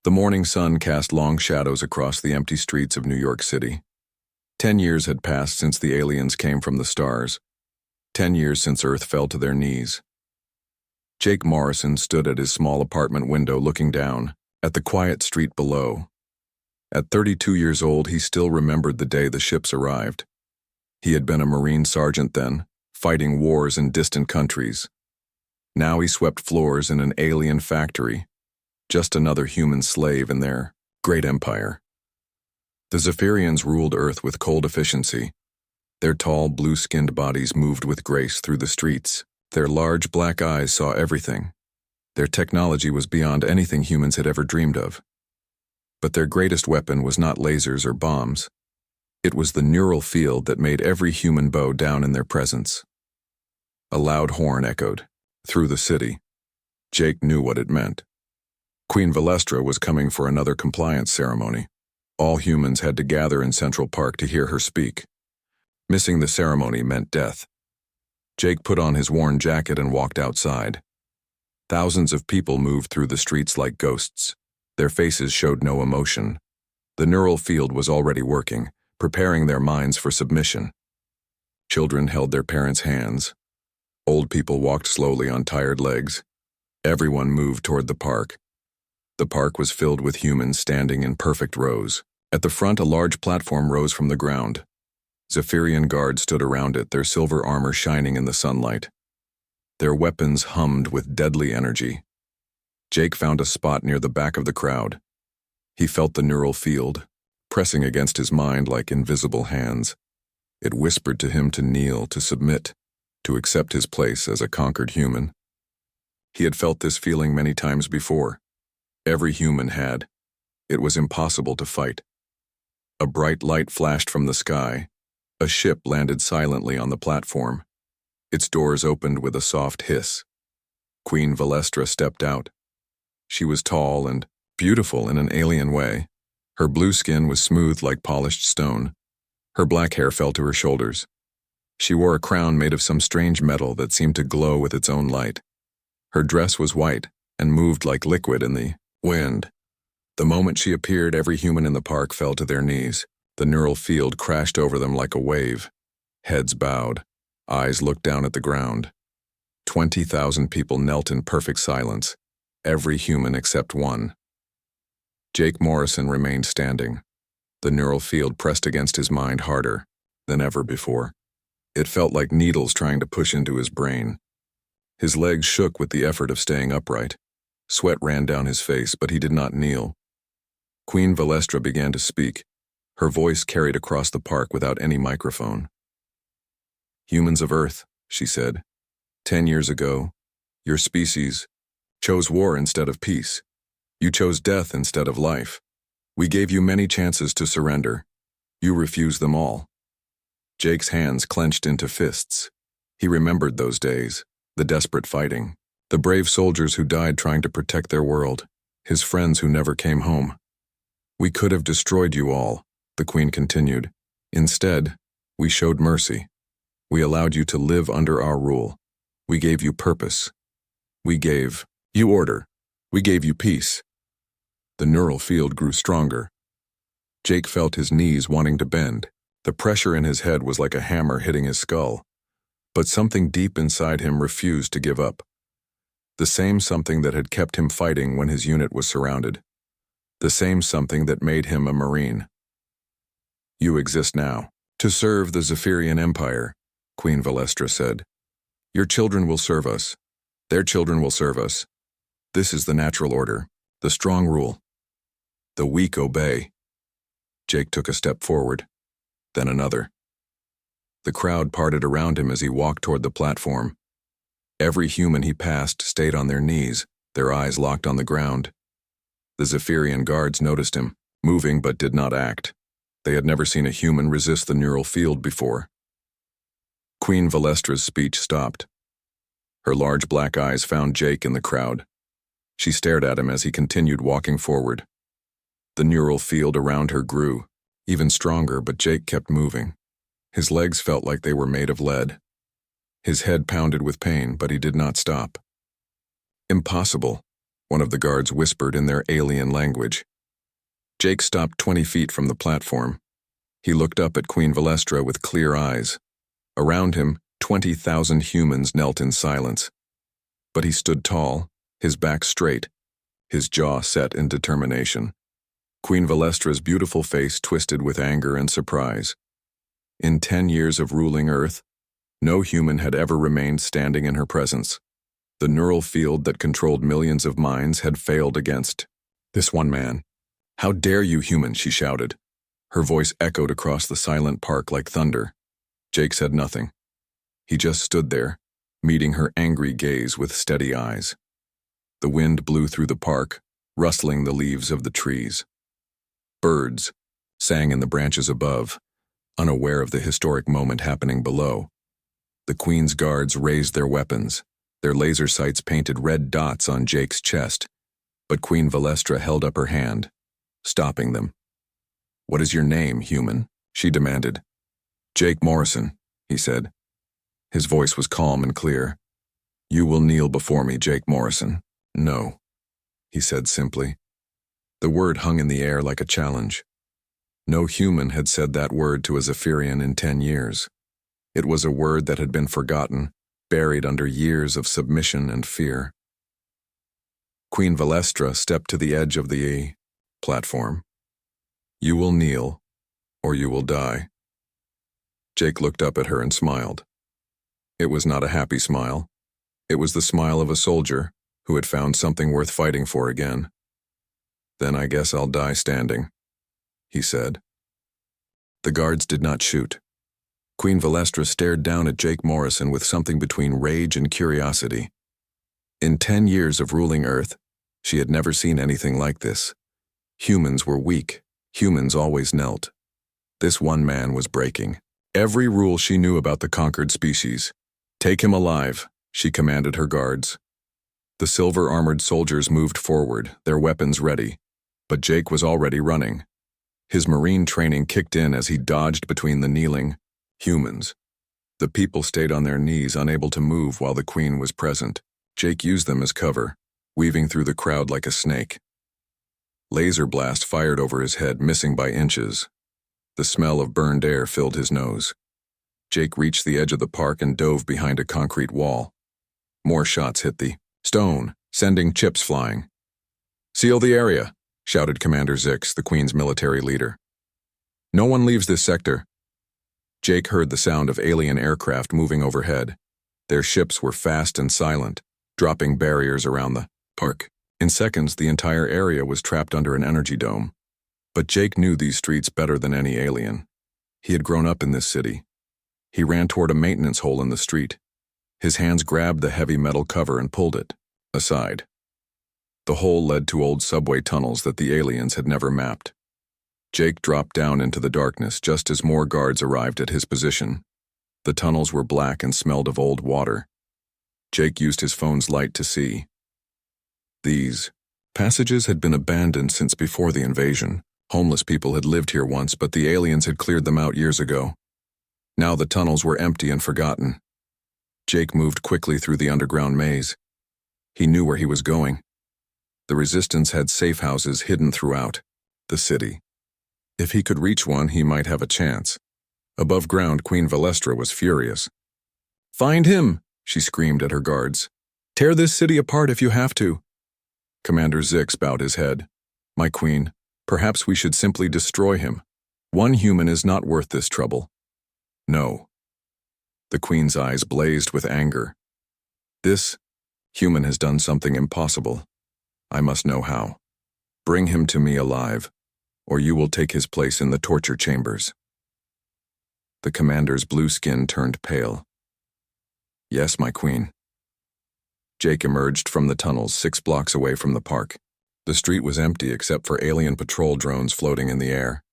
The morning sun cast long shadows across the empty streets of New York City. 10 years had passed since the aliens came from the stars. 10 years since Earth fell to their knees. Jake Morrison stood at his small apartment window looking down at the quiet street below. At 32 years old, he still remembered the day the ships arrived. He had been a Marine sergeant then, fighting wars in distant countries. Now he swept floors in an alien factory, just another human slave in their great empire. The Zephyrians ruled Earth with cold efficiency. Their tall, blue-skinned bodies moved with grace through the streets. Their large black eyes saw everything. Their technology was beyond anything humans had ever dreamed of. But their greatest weapon was not lasers or bombs. It was the neural field that made every human bow down in their presence. A loud horn echoed through the city. Jake knew what it meant. Queen Valestra was coming for another compliance ceremony. All humans had to gather in Central Park to hear her speak. Missing the ceremony meant death. Jake put on his worn jacket and walked outside. Thousands of people moved through the streets like ghosts. Their faces showed no emotion. The neural field was already working, preparing their minds for submission. Children held their parents' hands. Old people walked slowly on tired legs. Everyone moved toward the park. The park was filled with humans standing in perfect rows. At the front, a large platform rose from the ground. Zephyrian guards stood around it, their silver armor shining in the sunlight. Their weapons hummed with deadly energy. Jake found a spot near the back of the crowd. He felt the neural field, pressing against his mind like invisible hands. It whispered to him to kneel, to submit, to accept his place as a conquered human. He had felt this feeling many times before. Every human had. It was impossible to fight. A bright light flashed from the sky. A ship landed silently on the platform. Its doors opened with a soft hiss. Queen Valestra stepped out. She was tall and beautiful in an alien way. Her blue skin was smooth like polished stone. Her black hair fell to her shoulders. She wore a crown made of some strange metal that seemed to glow with its own light. Her dress was white and moved like liquid in the wind. The moment she appeared, every human in the park fell to their knees. The neural field crashed over them like a wave. Heads bowed. Eyes looked down at the ground. 20,000 people knelt in perfect silence. Every human except one. Jake Morrison remained standing. The neural field pressed against his mind harder than ever before. It felt like needles trying to push into his brain. His legs shook with the effort of staying upright. Sweat ran down his face, but he did not kneel. Queen Valestra began to speak. Her voice carried across the park without any microphone. "Humans of Earth," she said, 10 years ago, your species chose war instead of peace. You chose death instead of life. We gave you many chances to surrender. You refused them all." Jake's hands clenched into fists. He remembered those days, the desperate fighting, the brave soldiers who died trying to protect their world, his friends who never came home. "We could have destroyed you all," the Queen continued. "Instead, we showed mercy. We allowed you to live under our rule. We gave you purpose. We gave you order. We gave you peace." The neural field grew stronger. Jake felt his knees wanting to bend. The pressure in his head was like a hammer hitting his skull. But something deep inside him refused to give up. The same something that had kept him fighting when his unit was surrounded. The same something that made him a Marine. "You exist now to serve the Zephyrian Empire," Queen Valestra said. "Your children will serve us. Their children will serve us. This is the natural order, the strong rule. The weak obey." Jake took a step forward, then another. The crowd parted around him as he walked toward the platform. Every human he passed stayed on their knees, their eyes locked on the ground. The Zephyrian guards noticed him, moving but did not act. They had never seen a human resist the neural field before. Queen Valestra's speech stopped. Her large black eyes found Jake in the crowd. She stared at him as he continued walking forward. The neural field around her grew, even stronger, but Jake kept moving. His legs felt like they were made of lead. His head pounded with pain, but he did not stop. "Impossible. one of the guards whispered in their alien language. Jake stopped 20 feet from the platform. He looked up at Queen Valestra with clear eyes. Around him, 20,000 humans knelt in silence. But he stood tall, his back straight, his jaw set in determination. Queen Valestra's beautiful face twisted with anger and surprise. In 10 years of ruling Earth, no human had ever remained standing in her presence. The neural field that controlled millions of minds had failed against this one man. "How dare you, human," she shouted. Her voice echoed across the silent park like thunder. Jake said nothing. He just stood there, meeting her angry gaze with steady eyes. The wind blew through the park, rustling the leaves of the trees. Birds sang in the branches above, unaware of the historic moment happening below. The Queen's guards raised their weapons, their laser sights painted red dots on Jake's chest, but Queen Valestra held up her hand, stopping them. "What is your name, human?" she demanded. "Jake Morrison," he said. His voice was calm and clear. "You will kneel before me, Jake Morrison." "No," he said simply. The word hung in the air like a challenge. No human had said that word to a Zephyrian in 10 years. It was a word that had been forgotten, buried under years of submission and fear. Queen Valestra stepped to the edge of the platform. "You will kneel, or you will die." Jake looked up at her and smiled. It was not a happy smile. It was the smile of a soldier who had found something worth fighting for again. "Then I guess I'll die standing," he said. The guards did not shoot. Queen Valestra stared down at Jake Morrison with something between rage and curiosity. In 10 years of ruling Earth, she had never seen anything like this. Humans were weak. Humans always knelt. This one man was breaking every rule she knew about the conquered species. "Take him alive," she commanded her guards. The silver-armored soldiers moved forward, their weapons ready, but Jake was already running. His marine training kicked in as he dodged between the kneeling humans. The people stayed on their knees, unable to move while the Queen was present. Jake used them as cover, weaving through the crowd like a snake. Laser blast fired over his head, missing by inches. The smell of burned air filled his nose. Jake reached the edge of the park and dove behind a concrete wall. More shots hit the stone, sending chips flying. "Seal the area," shouted Commander Zix, the Queen's military leader. "No one leaves this sector." Jake heard the sound of alien aircraft moving overhead. Their ships were fast and silent, dropping barriers around the park. In seconds, the entire area was trapped under an energy dome. But Jake knew these streets better than any alien. He had grown up in this city. He ran toward a maintenance hole in the street. His hands grabbed the heavy metal cover and pulled it aside. The hole led to old subway tunnels that the aliens had never mapped. Jake dropped down into the darkness just as more guards arrived at his position. The tunnels were black and smelled of old water. Jake used his phone's light to see. These passages had been abandoned since before the invasion. Homeless people had lived here once, but the aliens had cleared them out years ago. Now the tunnels were empty and forgotten. Jake moved quickly through the underground maze. He knew where he was going. The Resistance had safe houses hidden throughout the city. If he could reach one, he might have a chance. Above ground, Queen Valestra was furious. "Find him!" she screamed at her guards. "Tear this city apart if you have to." Commander Zix bowed his head. "My queen, perhaps we should simply destroy him. One human is not worth this trouble." "No." The Queen's eyes blazed with anger. "This human has done something impossible. I must know how. Bring him to me alive, or you will take his place in the torture chambers." The commander's blue skin turned pale. "Yes, my queen." Jake emerged from the tunnels 6 blocks away from the park. The street was empty except for alien patrol drones floating in the air.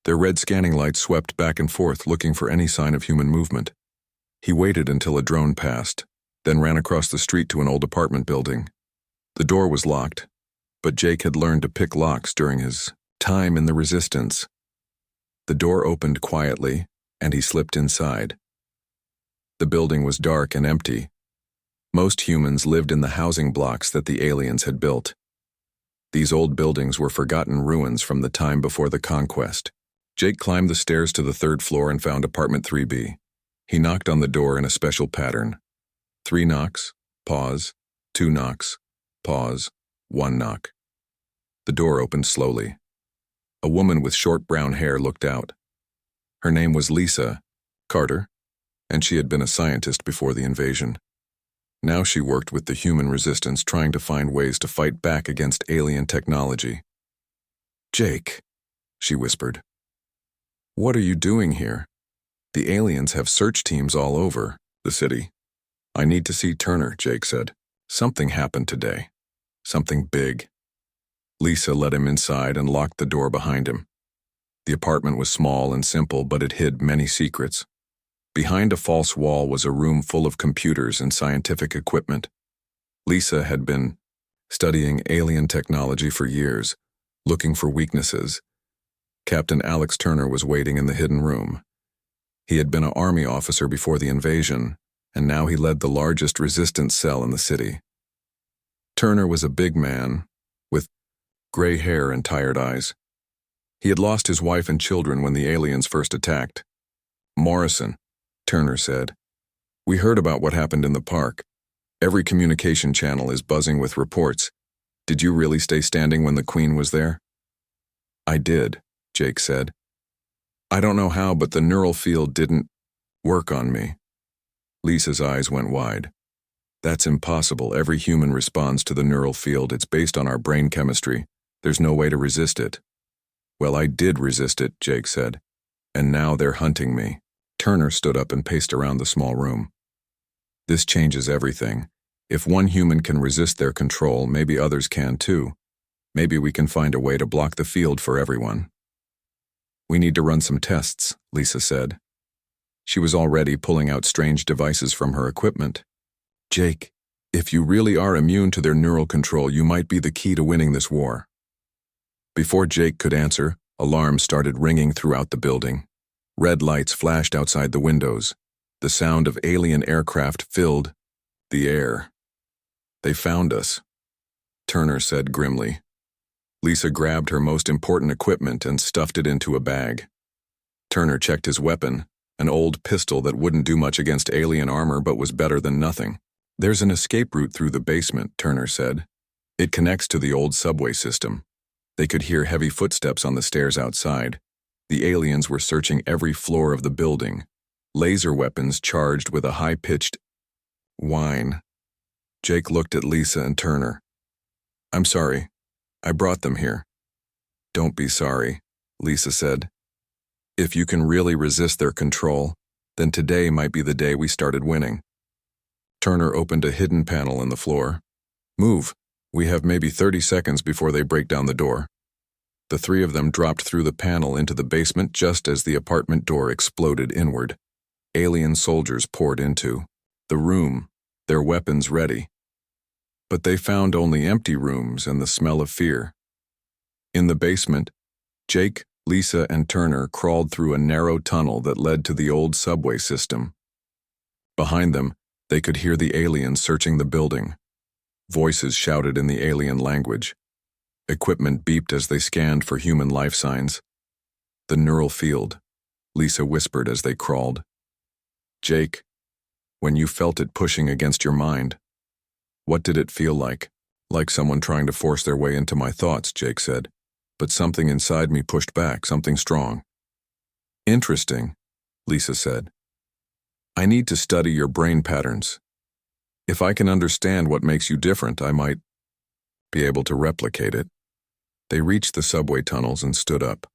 Their red scanning lights swept back and forth looking for any sign of human movement. He waited until a drone passed, then ran across the street to an old apartment building. The door was locked, but Jake had learned to pick locks during his time in the Resistance. The door opened quietly, and he slipped inside. The building was dark and empty. Most humans lived in the housing blocks that the aliens had built. These old buildings were forgotten ruins from the time before the conquest. Jake climbed the stairs to the third floor and found apartment 3B. He knocked on the door in a special pattern. 3 knocks, pause, 2 knocks, pause, 1 knock. The door opened slowly. A woman with short brown hair looked out. Her name was Lisa Carter, and she had been a scientist before the invasion. Now she worked with the human resistance, trying to find ways to fight back against alien technology. "Jake," she whispered. "What are you doing here? The aliens have search teams all over the city." "I need to see Turner," Jake said. "Something happened today. Something big." Lisa let him inside and locked the door behind him. The apartment was small and simple, but it hid many secrets. Behind a false wall was a room full of computers and scientific equipment. Lisa had been studying alien technology for years, looking for weaknesses. Captain Alex Turner was waiting in the hidden room. He had been an army officer before the invasion, and now he led the largest resistance cell in the city. Turner was a big man, with gray hair and tired eyes. He had lost his wife and children when the aliens first attacked. "Morrison," Turner said, "we heard about what happened in the park. Every communication channel is buzzing with reports. Did you really stay standing when the Queen was there?" "I did," Jake said. "I don't know how, but the neural field didn't work on me." Lisa's eyes went wide. "That's impossible. Every human responds to the neural field. It's based on our brain chemistry. There's no way to resist it." "Well, I did resist it," Jake said. "And now they're hunting me." Turner stood up and paced around the small room. "This changes everything. If one human can resist their control, maybe others can too. Maybe we can find a way to block the field for everyone." "We need to run some tests," Lisa said. She was already pulling out strange devices from her equipment. "Jake, if you really are immune to their neural control, you might be the key to winning this war." Before Jake could answer, alarms started ringing throughout the building. Red lights flashed outside the windows. The sound of alien aircraft filled the air. "They found us," Turner said grimly. Lisa grabbed her most important equipment and stuffed it into a bag. Turner checked his weapon, an old pistol that wouldn't do much against alien armor but was better than nothing. "There's an escape route through the basement," Turner said. "It connects to the old subway system." They could hear heavy footsteps on the stairs outside. The aliens were searching every floor of the building, laser weapons charged with a high-pitched whine. Jake looked at Lisa and Turner. "I'm sorry. I brought them here." "Don't be sorry," Lisa said. "If you can really resist their control, then today might be the day we started winning." Turner opened a hidden panel in the floor. "Move. We have maybe 30 seconds before they break down the door." The 3 of them dropped through the panel into the basement just as the apartment door exploded inward. Alien soldiers poured into the room, their weapons ready. But they found only empty rooms and the smell of fear. In the basement, Jake, Lisa, and Turner crawled through a narrow tunnel that led to the old subway system. Behind them, they could hear the aliens searching the building. Voices shouted in the alien language. Equipment beeped as they scanned for human life signs. "The neural field," Lisa whispered as they crawled. "Jake, when you felt it pushing against your mind, what did it feel like?" "Like someone trying to force their way into my thoughts," Jake said. "But something inside me pushed back, something strong." "Interesting," Lisa said. "I need to study your brain patterns. If I can understand what makes you different, I might be able to replicate it." They reached the subway tunnels and stood up.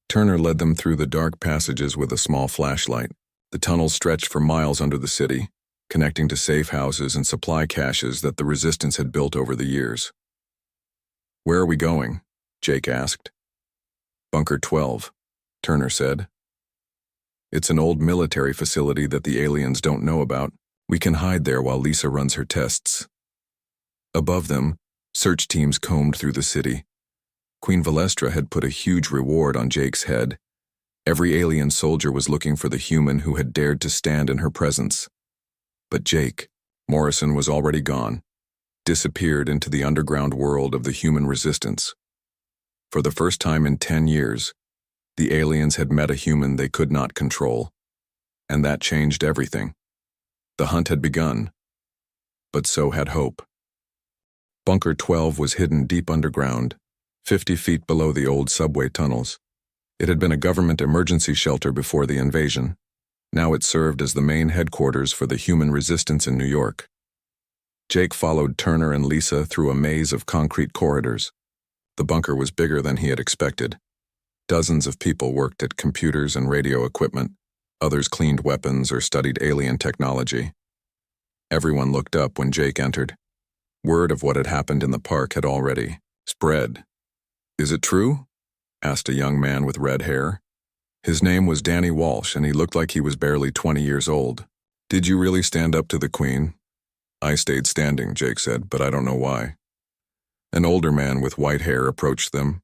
Turner led them through the dark passages with a small flashlight. The tunnels stretched for miles under the city, connecting to safe houses and supply caches that the resistance had built over the years. "Where are we going?" Jake asked. "Bunker 12, Turner said. "It's an old military facility that the aliens don't know about. We can hide there while Lisa runs her tests." Above them, search teams combed through the city. Queen Valestra had put a huge reward on Jake's head. Every alien soldier was looking for the human who had dared to stand in her presence. But Jake, Morrison was already gone, disappeared into the underground world of the human resistance. For the first time in 10 years, the aliens had met a human they could not control, and that changed everything. The hunt had begun, but so had hope. Bunker 12 was hidden deep underground, 50 feet below the old subway tunnels. It had been a government emergency shelter before the invasion. Now it served as the main headquarters for the human resistance in New York. Jake followed Turner and Lisa through a maze of concrete corridors. The bunker was bigger than he had expected. Dozens of people worked at computers and radio equipment. Others cleaned weapons or studied alien technology. Everyone looked up when Jake entered. Word of what had happened in the park had already spread. "Is it true?" asked a young man with red hair. His name was Danny Walsh, and he looked like he was barely 20 years old. "Did you really stand up to the Queen?" "I stayed standing," Jake said, "but I don't know why." An older man with white hair approached them.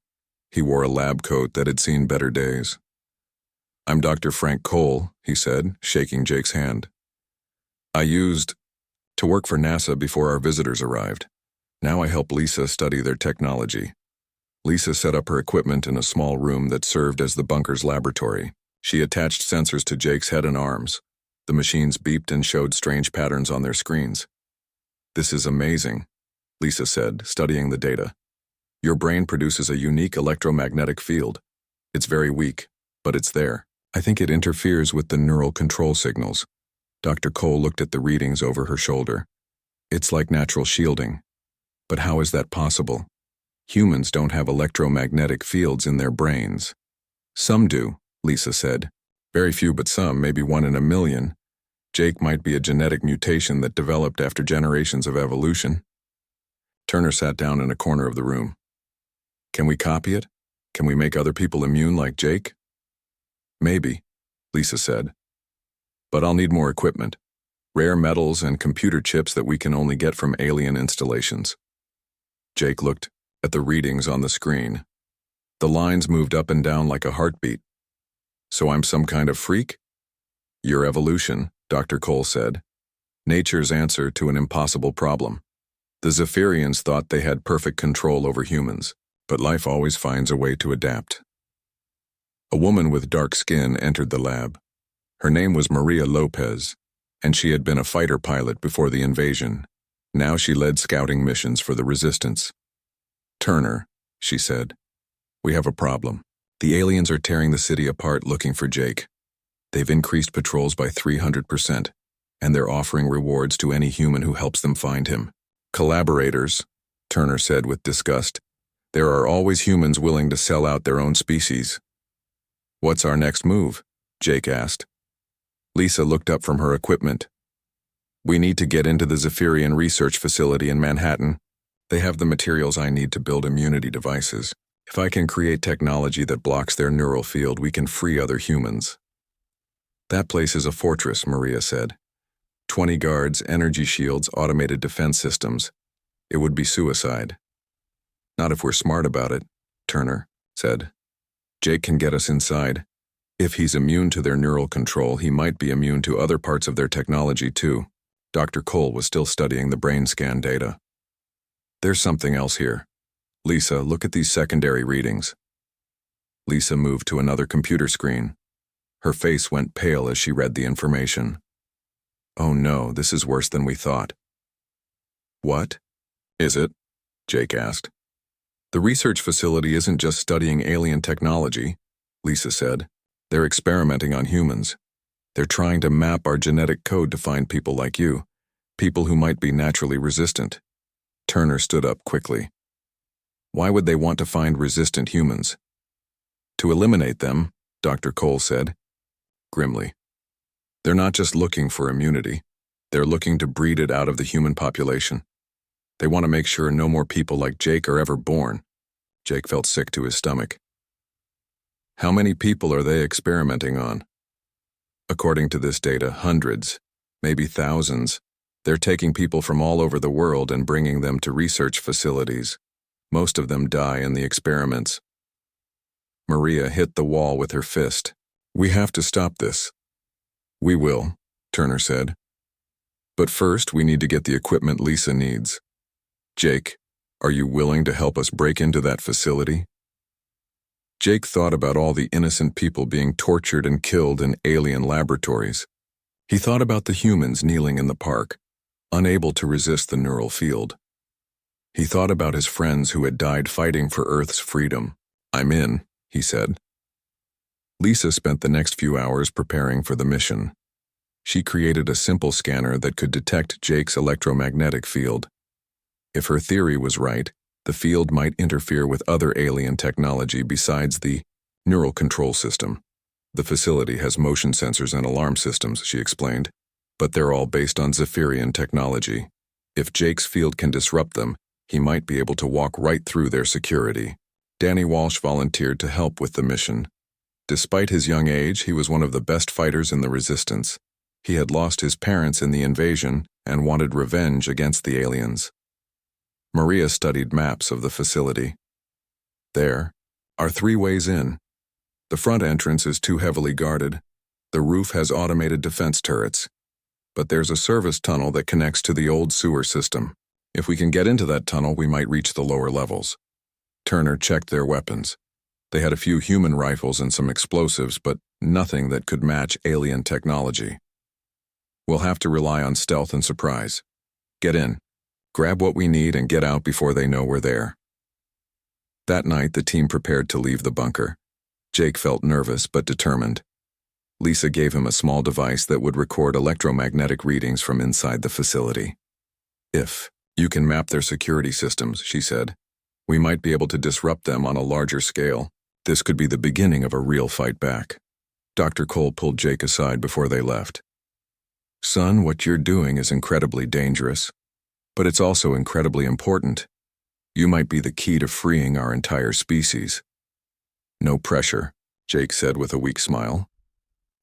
He wore a lab coat that had seen better days. "I'm Dr. Frank Cole," he said, shaking Jake's hand. "I used to work for NASA before our visitors arrived. Now I help Lisa study their technology." Lisa set up her equipment in a small room that served as the bunker's laboratory. She attached sensors to Jake's head and arms. The machines beeped and showed strange patterns on their screens. "This is amazing," Lisa said, studying the data. "Your brain produces a unique electromagnetic field. It's very weak, but it's there. I think it interferes with the neural control signals." Dr. Cole looked at the readings over her shoulder. "It's like natural shielding. But how is that possible? Humans don't have electromagnetic fields in their brains." "Some do," Lisa said. "Very few, but some, maybe 1 in a million. Jake might be a genetic mutation that developed after generations of evolution." Turner sat down in a corner of the room. "Can we copy it? Can we make other people immune like Jake?" "Maybe," Lisa said. "But I'll need more equipment. Rare metals and computer chips that we can only get from alien installations." Jake looked at the readings on the screen. The lines moved up and down like a heartbeat. "So I'm some kind of freak?" "Your evolution," Dr. Cole said. "Nature's answer to an impossible problem. The Zephyrians thought they had perfect control over humans, but life always finds a way to adapt." A woman with dark skin entered the lab. Her name was Maria Lopez, and she had been a fighter pilot before the invasion. Now she led scouting missions for the resistance. "Turner," she said, "we have a problem. The aliens are tearing the city apart looking for Jake. They've increased patrols by 300%, and they're offering rewards to any human who helps them find him." "Collaborators," Turner said with disgust. "There are always humans willing to sell out their own species." "What's our next move?" Jake asked. Lisa looked up from her equipment. "We need to get into the Zephyrian research facility in Manhattan. They have the materials I need to build immunity devices. If I can create technology that blocks their neural field, we can free other humans." "That place is a fortress," Maria said. 20 guards, energy shields, automated defense systems. It would be suicide." "Not if we're smart about it," Turner said. "Jake can get us inside. If he's immune to their neural control, he might be immune to other parts of their technology too." Dr. Cole was still studying the brain scan data. "There's something else here. Lisa, look at these secondary readings." Lisa moved to another computer screen. Her face went pale as she read the information. "Oh no, this is worse than we thought." "What is it?" Jake asked. "The research facility isn't just studying alien technology," Lisa said. "They're experimenting on humans. They're trying to map our genetic code to find people like you, people who might be naturally resistant." Turner stood up quickly. "Why would they want to find resistant humans?" "To eliminate them," Dr. Cole said, grimly. "They're not just looking for immunity. They're looking to breed it out of the human population. They want to make sure no more people like Jake are ever born." Jake felt sick to his stomach. "How many people are they experimenting on?" "According to this data, hundreds, maybe thousands. They're taking people from all over the world and bringing them to research facilities. Most of them die in the experiments." Maria hit the wall with her fist. "We have to stop this." "We will," Turner said. But first, we need to get the equipment Lisa needs. Jake, are you willing to help us break into that facility? Jake thought about all the innocent people being tortured and killed in alien laboratories. He thought about the humans kneeling in the park, unable to resist the neural field. He thought about his friends who had died fighting for Earth's freedom. "I'm in," he said. Lisa spent the next few hours preparing for the mission. She created a simple scanner that could detect Jake's electromagnetic field. If her theory was right, the field might interfere with other alien technology besides the neural control system. The facility has motion sensors and alarm systems, she explained, but they're all based on Zephyrian technology. If Jake's field can disrupt them, he might be able to walk right through their security. Danny Walsh volunteered to help with the mission. Despite his young age, he was one of the best fighters in the resistance. He had lost his parents in the invasion and wanted revenge against the aliens. Maria studied maps of the facility. There are 3 ways in. The front entrance is too heavily guarded. The roof has automated defense turrets. But there's a service tunnel that connects to the old sewer system. If we can get into that tunnel, we might reach the lower levels. Turner checked their weapons. They had a few human rifles and some explosives, but nothing that could match alien technology. We'll have to rely on stealth and surprise. Get in, grab what we need, and get out before they know we're there. That night, the team prepared to leave the bunker. Jake felt nervous but determined. Lisa gave him a small device that would record electromagnetic readings from inside the facility. "If you can map their security systems," she said, "we might be able to disrupt them on a larger scale. This could be the beginning of a real fight back." Dr. Cole pulled Jake aside before they left. "Son, what you're doing is incredibly dangerous, but it's also incredibly important. You might be the key to freeing our entire species." "No pressure," Jake said with a weak smile.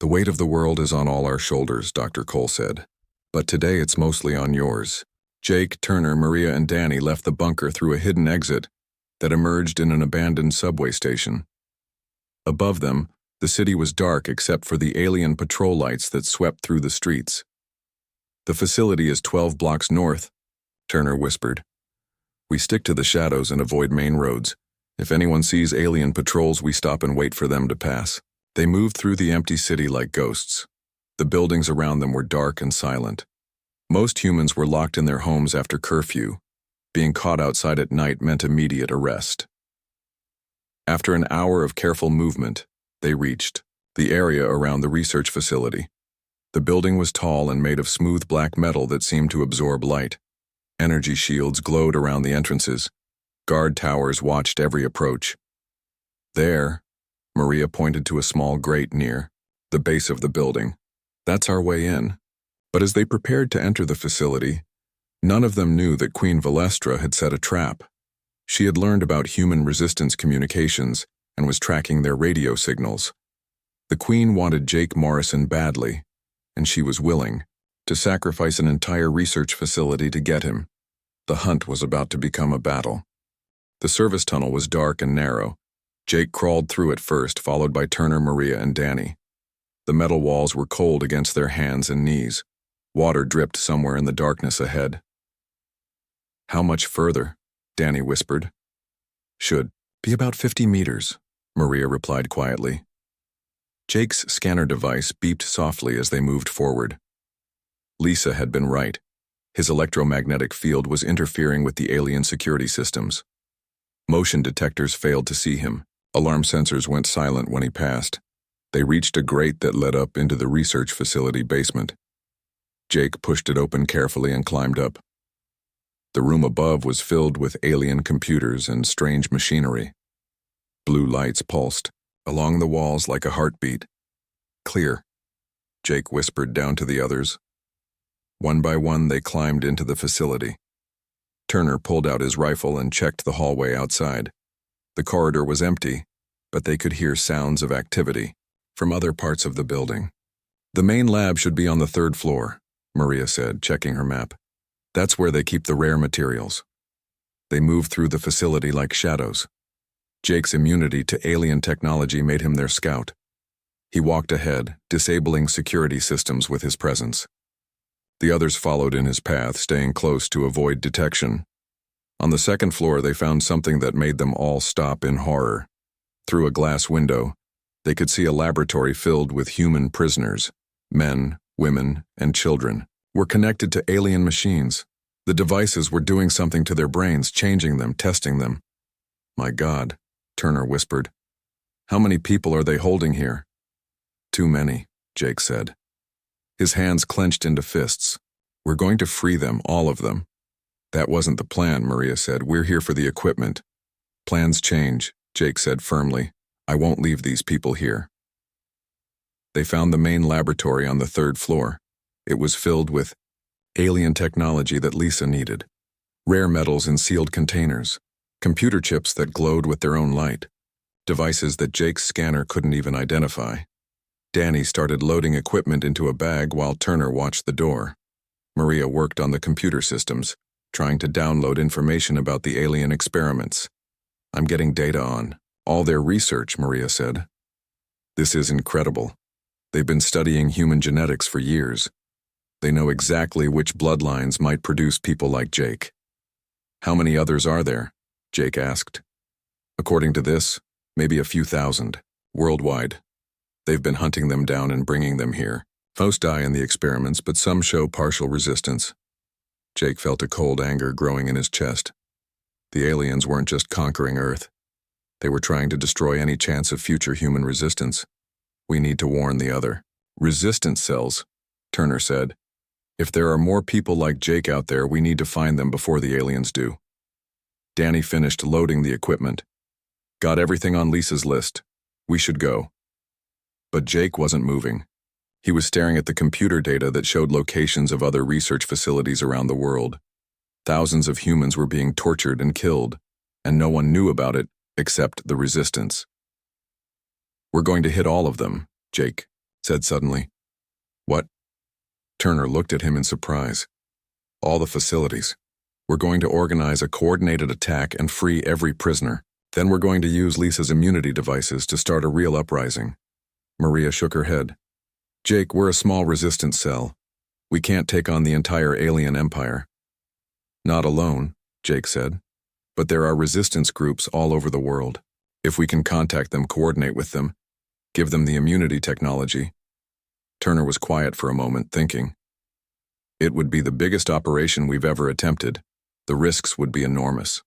"The weight of the world is on all our shoulders," Dr. Cole said, "but today it's mostly on yours." Jake, Turner, Maria, and Danny left the bunker through a hidden exit that emerged in an abandoned subway station. Above them, the city was dark except for the alien patrol lights that swept through the streets. "The facility is 12 blocks north," Turner whispered. "We stick to the shadows and avoid main roads. If anyone sees alien patrols, we stop and wait for them to pass." They moved through the empty city like ghosts. The buildings around them were dark and silent. Most humans were locked in their homes after curfew. Being caught outside at night meant immediate arrest. After an hour of careful movement, they reached the area around the research facility. The building was tall and made of smooth black metal that seemed to absorb light. Energy shields glowed around the entrances. Guard towers watched every approach. "There," Maria pointed to a small grate near the base of the building. "That's our way in." But as they prepared to enter the facility, none of them knew that Queen Valestra had set a trap. She had learned about human resistance communications and was tracking their radio signals. The Queen wanted Jake Morrison badly, and she was willing to sacrifice an entire research facility to get him. The hunt was about to become a battle. The service tunnel was dark and narrow. Jake crawled through it first, followed by Turner, Maria, and Danny. The metal walls were cold against their hands and knees. Water dripped somewhere in the darkness ahead. "How much further?" Danny whispered. "Should be about 50 meters, Maria replied quietly. Jake's scanner device beeped softly as they moved forward. Lisa had been right. His electromagnetic field was interfering with the alien security systems. Motion detectors failed to see him. Alarm sensors went silent when he passed. They reached a grate that led up into the research facility basement. Jake pushed it open carefully and climbed up. The room above was filled with alien computers and strange machinery. Blue lights pulsed along the walls like a heartbeat. "Clear," Jake whispered down to the others. One by one, they climbed into the facility. Turner pulled out his rifle and checked the hallway outside. The corridor was empty, but they could hear sounds of activity from other parts of the building. "The main lab should be on the 3rd floor," Maria said, checking her map. "That's where they keep the rare materials." They moved through the facility like shadows. Jake's immunity to alien technology made him their scout. He walked ahead, disabling security systems with his presence. The others followed in his path, staying close to avoid detection. On the second floor, they found something that made them all stop in horror. Through a glass window, they could see a laboratory filled with human prisoners. Men, women, and children were connected to alien machines. The devices were doing something to their brains, changing them, testing them. "My God," Turner whispered. "How many people are they holding here?" "Too many," Jake said. His hands clenched into fists. "We're going to free them, all of them." "That wasn't the plan," Maria said. "We're here for the equipment." "Plans change," Jake said firmly. "I won't leave these people here." They found the main laboratory on the third floor. It was filled with alien technology that Lisa needed. Rare metals in sealed containers, computer chips that glowed with their own light, devices that Jake's scanner couldn't even identify. Danny started loading equipment into a bag while Turner watched the door. Maria worked on the computer systems, trying to download information about the alien experiments. "I'm getting data on all their research," Maria said. "This is incredible. They've been studying human genetics for years. They know exactly which bloodlines might produce people like Jake." "How many others are there?" Jake asked. "According to this, maybe a few thousand, worldwide. They've been hunting them down and bringing them here. Most die in the experiments, but some show partial resistance." Jake felt a cold anger growing in his chest. The aliens weren't just conquering Earth. They were trying to destroy any chance of future human resistance. "We need to warn the other resistance cells," Turner said. "If there are more people like Jake out there, we need to find them before the aliens do." Danny finished loading the equipment. "Got everything on Lisa's list. We should go." But Jake wasn't moving. He was staring at the computer data that showed locations of other research facilities around the world. Thousands of humans were being tortured and killed, and no one knew about it except the resistance. "We're going to hit all of them," Jake said suddenly. "What?" Turner looked at him in surprise. "All the facilities. We're going to organize a coordinated attack and free every prisoner. Then we're going to use Lisa's immunity devices to start a real uprising." Maria shook her head. "Jake, we're a small resistance cell. We can't take on the entire alien empire." "Not alone," Jake said. "But there are resistance groups all over the world. If we can contact them, coordinate with them, give them the immunity technology." Turner was quiet for a moment, thinking. "It would be the biggest operation we've ever attempted. The risks would be enormous."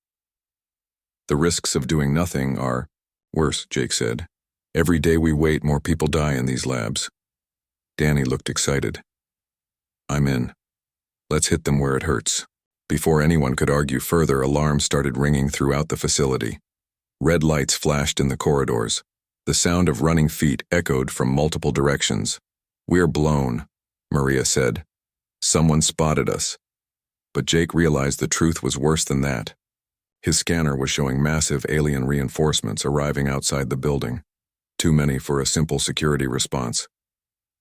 "The risks of doing nothing are worse," Jake said. "Every day we wait, more people die in these labs." Danny looked excited. "I'm in. Let's hit them where it hurts." Before anyone could argue further, alarms started ringing throughout the facility. Red lights flashed in the corridors. The sound of running feet echoed from multiple directions. "We're blown," Maria said. "Someone spotted us." But Jake realized the truth was worse than that. His scanner was showing massive alien reinforcements arriving outside the building. Too many for a simple security response.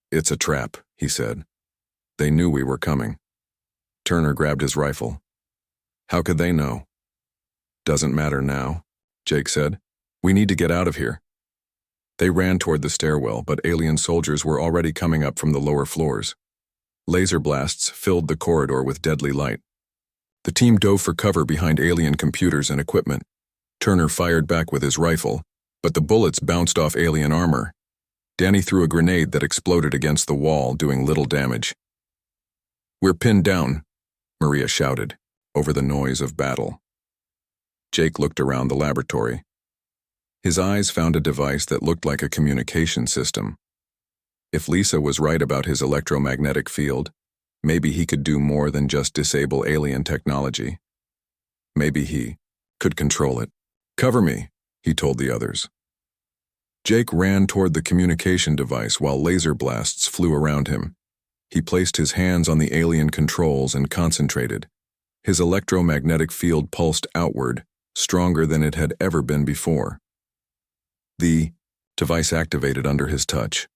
"It's a trap," he said. "They knew we were coming." Turner grabbed his rifle. "How could they know?" "Doesn't matter now," Jake said. "We need to get out of here." They ran toward the stairwell, but alien soldiers were already coming up from the lower floors. Laser blasts filled the corridor with deadly light. The team dove for cover behind alien computers and equipment. Turner fired back with his rifle, but the bullets bounced off alien armor. Danny threw a grenade that exploded against the wall, doing little damage. "We're pinned down," Maria shouted, over the noise of battle. Jake looked around the laboratory. His eyes found a device that looked like a communication system. If Lisa was right about his electromagnetic field, maybe he could do more than just disable alien technology. Maybe he could control it. "Cover me," he told the others. Jake ran toward the communication device while laser blasts flew around him. He placed his hands on the alien controls and concentrated. His electromagnetic field pulsed outward, stronger than it had ever been before. The device activated under his touch.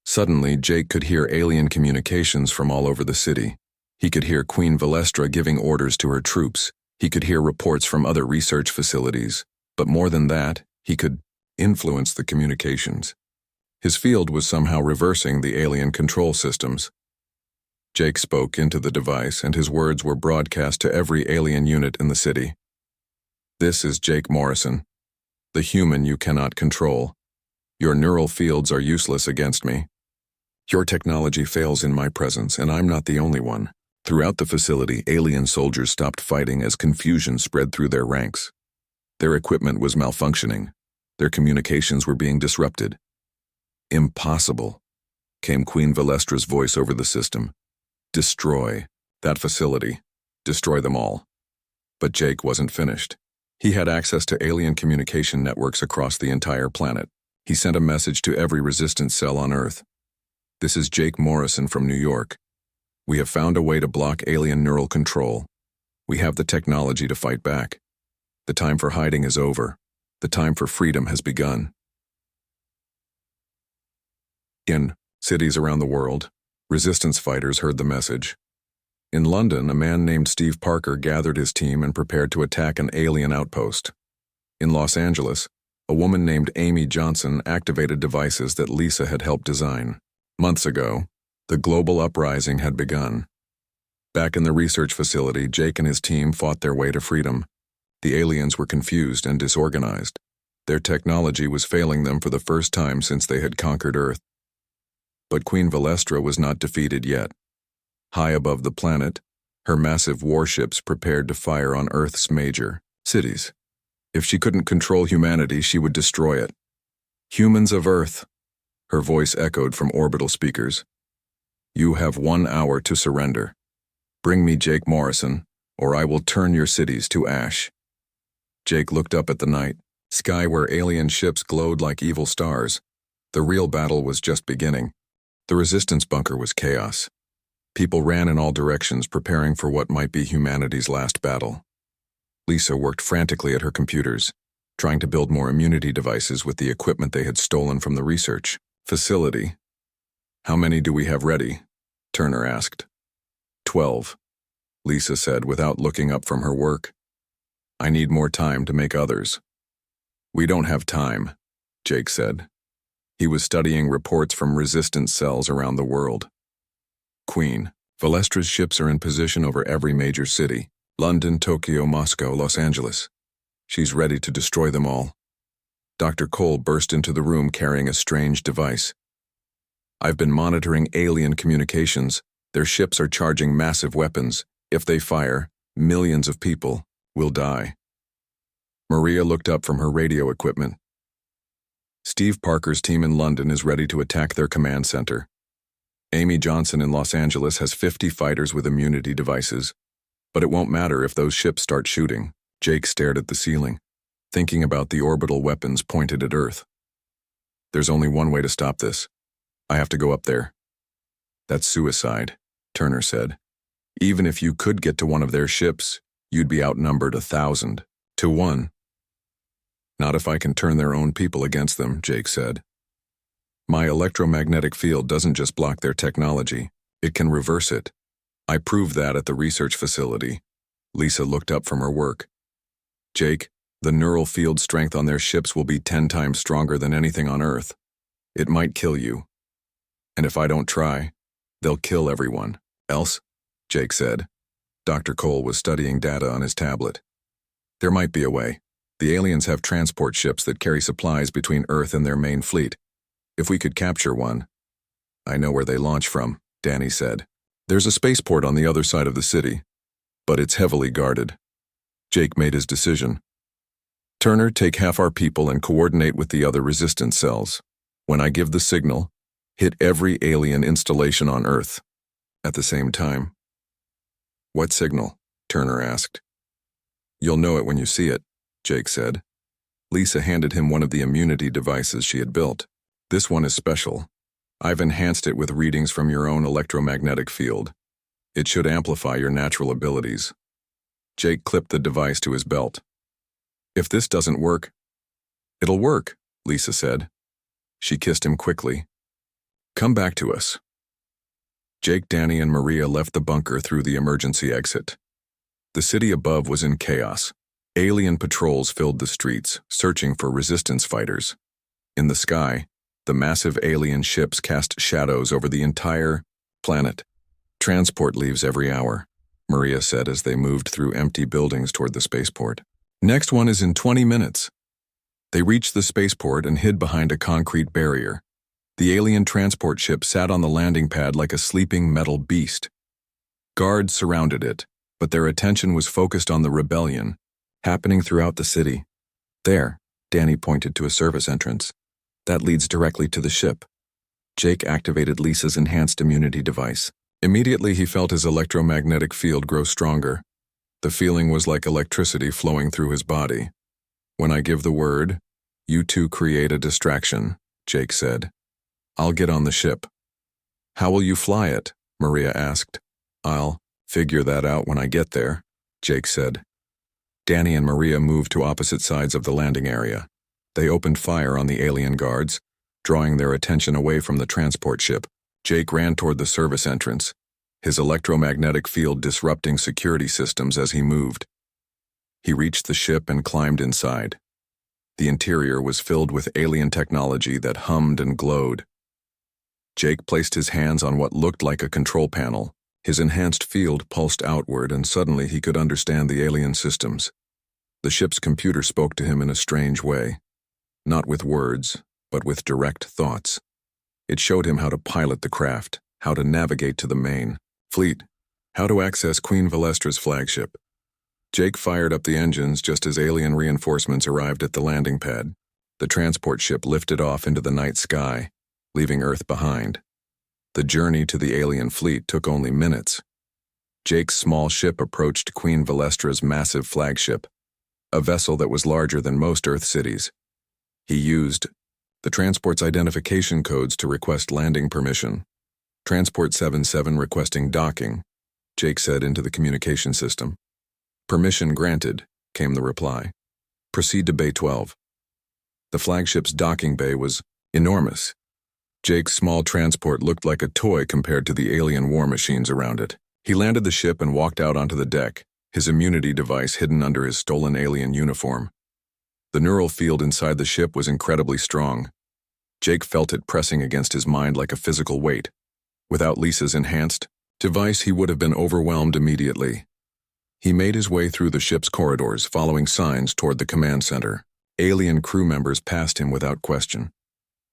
Suddenly, Jake could hear alien communications from all over the city. He could hear Queen Valestra giving orders to her troops. He could hear reports from other research facilities. But more than that, he could influence the communications. His field was somehow reversing the alien control systems. Jake spoke into the device, and his words were broadcast to every alien unit in the city. This is Jake Morrison, the human you cannot control. Your neural fields are useless against me. Your technology fails in my presence, and I'm not the only one. Throughout the facility, alien soldiers stopped fighting as confusion spread through their ranks. Their equipment was malfunctioning. Their communications were being disrupted. Impossible, came Queen Valestra's voice over the system. Destroy that facility. Destroy them all. But Jake wasn't finished. He had access to alien communication networks across the entire planet. He sent a message to every resistance cell on Earth. This is Jake Morrison from New York. We have found a way to block alien neural control. We have the technology to fight back. The time for hiding is over. The time for freedom has begun. In cities around the world, resistance fighters heard the message. In London, a man named Steve Parker gathered his team and prepared to attack an alien outpost. In Los Angeles, a woman named Amy Johnson activated devices that Lisa had helped design. Months ago, the global uprising had begun. Back in the research facility, Jake and his team fought their way to freedom. The aliens were confused and disorganized. Their technology was failing them for the first time since they had conquered Earth. But Queen Valestra was not defeated yet. High above the planet, her massive warships prepared to fire on Earth's major cities. If she couldn't control humanity, she would destroy it. Humans of Earth, her voice echoed from orbital speakers. You have 1 hour to surrender. Bring me Jake Morrison, or I will turn your cities to ash. Jake looked up at the night sky where alien ships glowed like evil stars. The real battle was just beginning. The resistance bunker was chaos. People ran in all directions, preparing for what might be humanity's last battle. Lisa worked frantically at her computers, trying to build more immunity devices with the equipment they had stolen from the research facility. How many do we have ready? Turner asked. 12, Lisa said without looking up from her work. I need more time to make others. We don't have time, Jake said. He was studying reports from resistance cells around the world. Queen, Valestra's ships are in position over every major city. London, Tokyo, Moscow, Los Angeles. She's ready to destroy them all. Dr. Cole burst into the room carrying a strange device. I've been monitoring alien communications. Their ships are charging massive weapons. If they fire, millions of people will die. Maria looked up from her radio equipment. Steve Parker's team in London is ready to attack their command center. Amy Johnson in Los Angeles has 50 fighters with immunity devices. But it won't matter if those ships start shooting. Jake stared at the ceiling, thinking about the orbital weapons pointed at Earth. There's only one way to stop this. I have to go up there. That's suicide, Turner said. Even if you could get to one of their ships, you'd be outnumbered 1,000 to 1. Not if I can turn their own people against them, Jake said. My electromagnetic field doesn't just block their technology, it can reverse it. I proved that at the research facility. Lisa looked up from her work. Jake, the neural field strength on their ships will be 10 times stronger than anything on Earth. It might kill you. And if I don't try, they'll kill everyone else, Jake said. Dr. Cole was studying data on his tablet. There might be a way. The aliens have transport ships that carry supplies between Earth and their main fleet. If we could capture one. I know where they launch from, Danny said. There's a spaceport on the other side of the city, but it's heavily guarded. Jake made his decision. Turner, take half our people and coordinate with the other resistance cells. When I give the signal, hit every alien installation on Earth at the same time. What signal? Turner asked. You'll know it when you see it, Jake said. Lisa handed him one of the immunity devices she had built. This one is special. I've enhanced it with readings from your own electromagnetic field. It should amplify your natural abilities. Jake clipped the device to his belt. If this doesn't work, it'll work, Lisa said. She kissed him quickly. Come back to us. Jake, Danny, and Maria left the bunker through the emergency exit. The city above was in chaos. Alien patrols filled the streets, searching for resistance fighters. In the sky, the massive alien ships cast shadows over the entire planet. Transport leaves every hour, Maria said as they moved through empty buildings toward the spaceport. Next one is in 20 minutes. They reached the spaceport and hid behind a concrete barrier. The alien transport ship sat on the landing pad like a sleeping metal beast. Guards surrounded it, but their attention was focused on the rebellion, happening throughout the city. There, Danny pointed to a service entrance. That leads directly to the ship. Jake activated Lisa's enhanced immunity device. Immediately he felt his electromagnetic field grow stronger. The feeling was like electricity flowing through his body. When I give the word, you two create a distraction, Jake said. I'll get on the ship. How will you fly it? Maria asked. I'll figure that out when I get there, Jake said. Danny and Maria moved to opposite sides of the landing area. They opened fire on the alien guards, drawing their attention away from the transport ship. Jake ran toward the service entrance, his electromagnetic field disrupting security systems as he moved. He reached the ship and climbed inside. The interior was filled with alien technology that hummed and glowed. Jake placed his hands on what looked like a control panel. His enhanced field pulsed outward, and suddenly he could understand the alien systems. The ship's computer spoke to him in a strange way, not with words, but with direct thoughts. It showed him how to pilot the craft, how to navigate to the main fleet, how to access Queen Valestra's flagship. Jake fired up the engines just as alien reinforcements arrived at the landing pad. The transport ship lifted off into the night sky, leaving Earth behind. The journey to the alien fleet took only minutes. Jake's small ship approached Queen Valestra's massive flagship, a vessel that was larger than most Earth cities. He used the transport's identification codes to request landing permission. Transport 77 requesting docking, Jake said into the communication system. Permission granted, came the reply. Proceed to Bay 12. The flagship's docking bay was enormous. Jake's small transport looked like a toy compared to the alien war machines around it. He landed the ship and walked out onto the deck, his immunity device hidden under his stolen alien uniform. The neural field inside the ship was incredibly strong. Jake felt it pressing against his mind like a physical weight. Without Lisa's enhanced device, he would have been overwhelmed immediately. He made his way through the ship's corridors, following signs toward the command center. Alien crew members passed him without question.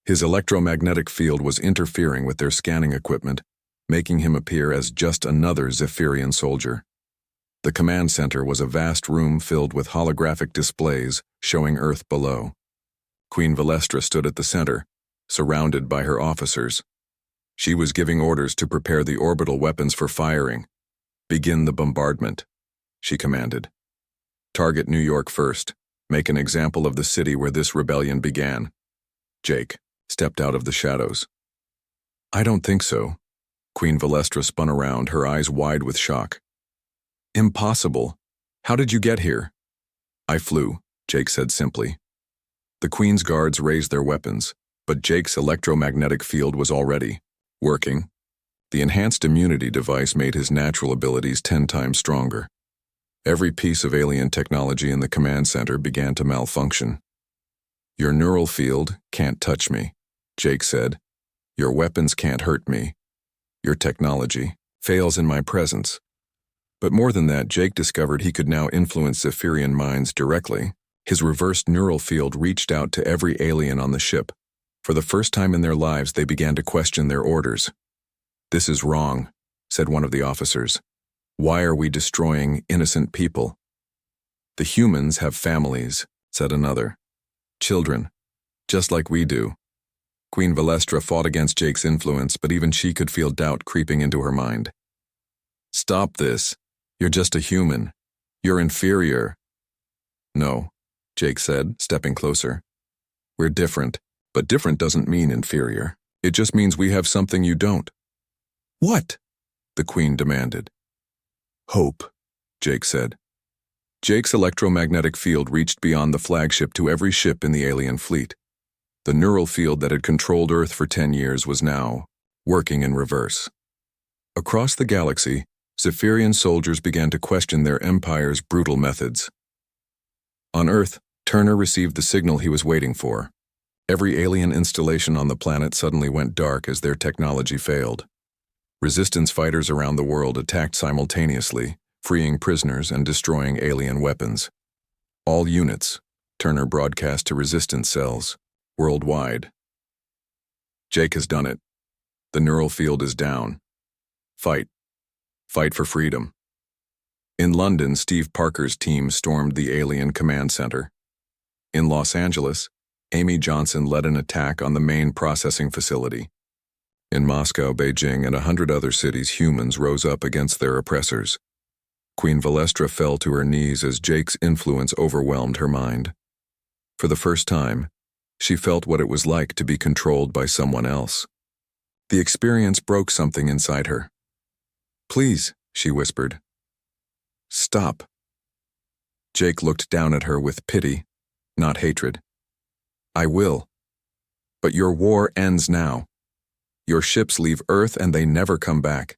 His electromagnetic field was interfering with their scanning equipment, making him appear as just another Zephyrian soldier. The command center was a vast room filled with holographic displays showing Earth below. Queen Valestra stood at the center, surrounded by her officers. She was giving orders to prepare the orbital weapons for firing. Begin the bombardment, she commanded. Target New York first. Make an example of the city where this rebellion began. Jake stepped out of the shadows. I don't think so. Queen Valestra spun around, her eyes wide with shock. Impossible. How did you get here? I flew, Jake said simply. The Queen's guards raised their weapons, but Jake's electromagnetic field was already working. The enhanced immunity device made his natural abilities 10 times stronger. Every piece of alien technology in the command center began to malfunction. Your neural field can't touch me, Jake said. Your weapons can't hurt me. Your technology fails in my presence. But more than that, Jake discovered he could now influence Zephyrian minds directly. His reversed neural field reached out to every alien on the ship. For the first time in their lives, they began to question their orders. This is wrong, said one of the officers. Why are we destroying innocent people? The humans have families, said another. Children, just like we do. Queen Valestra fought against Jake's influence, but even she could feel doubt creeping into her mind. Stop this. You're just a human. You're inferior. No, Jake said, stepping closer. We're different, but different doesn't mean inferior. It just means we have something you don't. What? The Queen demanded. Hope, Jake said. Jake's electromagnetic field reached beyond the flagship to every ship in the alien fleet. The neural field that had controlled Earth for 10 years was now working in reverse. Across the galaxy, Zephyrian soldiers began to question their empire's brutal methods. On Earth, Turner received the signal he was waiting for. Every alien installation on the planet suddenly went dark as their technology failed. Resistance fighters around the world attacked simultaneously, freeing prisoners and destroying alien weapons. All units, Turner broadcast to resistance cells, worldwide. Jake has done it. The neural field is down. Fight. Fight for freedom. In London, Steve Parker's team stormed the Alien Command Center. In Los Angeles, Amy Johnson led an attack on the main processing facility. In Moscow, Beijing, and 100 other cities, humans rose up against their oppressors. Queen Valestra fell to her knees as Jake's influence overwhelmed her mind. For the first time, she felt what it was like to be controlled by someone else. The experience broke something inside her. "Please," she whispered. "Stop." Jake looked down at her with pity, not hatred. "I will. But your war ends now. Your ships leave Earth and they never come back."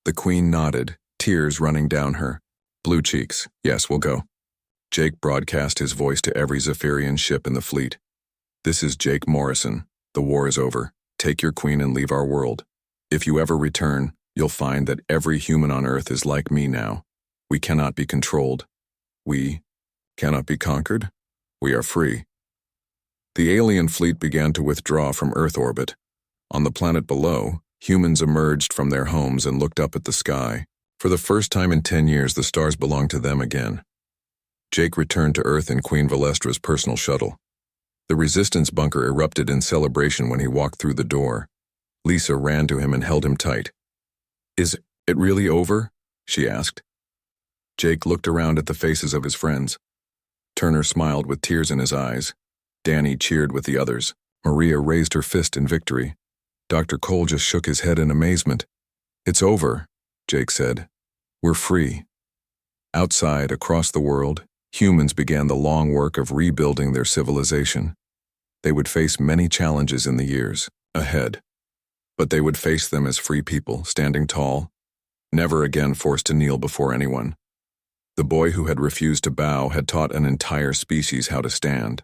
The Queen nodded, tears running down her. Blue cheeks. "Yes, we'll go." Jake broadcast his voice to every Zephyrian ship in the fleet. "This is Jake Morrison. The war is over. Take your queen and leave our world. If you ever return, you'll find that every human on Earth is like me now. We cannot be controlled. We cannot be conquered. We are free." The alien fleet began to withdraw from Earth orbit. On the planet below, humans emerged from their homes and looked up at the sky. For the first time in 10 years, the stars belonged to them again. Jake returned to Earth in Queen Valestra's personal shuttle. The resistance bunker erupted in celebration when he walked through the door. Lisa ran to him and held him tight. "Is it really over?" she asked. Jake looked around at the faces of his friends. Turner smiled with tears in his eyes. Danny cheered with the others. Maria raised her fist in victory. Dr. Cole just shook his head in amazement. "It's over," Jake said. "We're free." Outside, across the world, humans began the long work of rebuilding their civilization. They would face many challenges in the years ahead, but they would face them as free people, standing tall, never again forced to kneel before anyone. The boy who had refused to bow had taught an entire species how to stand.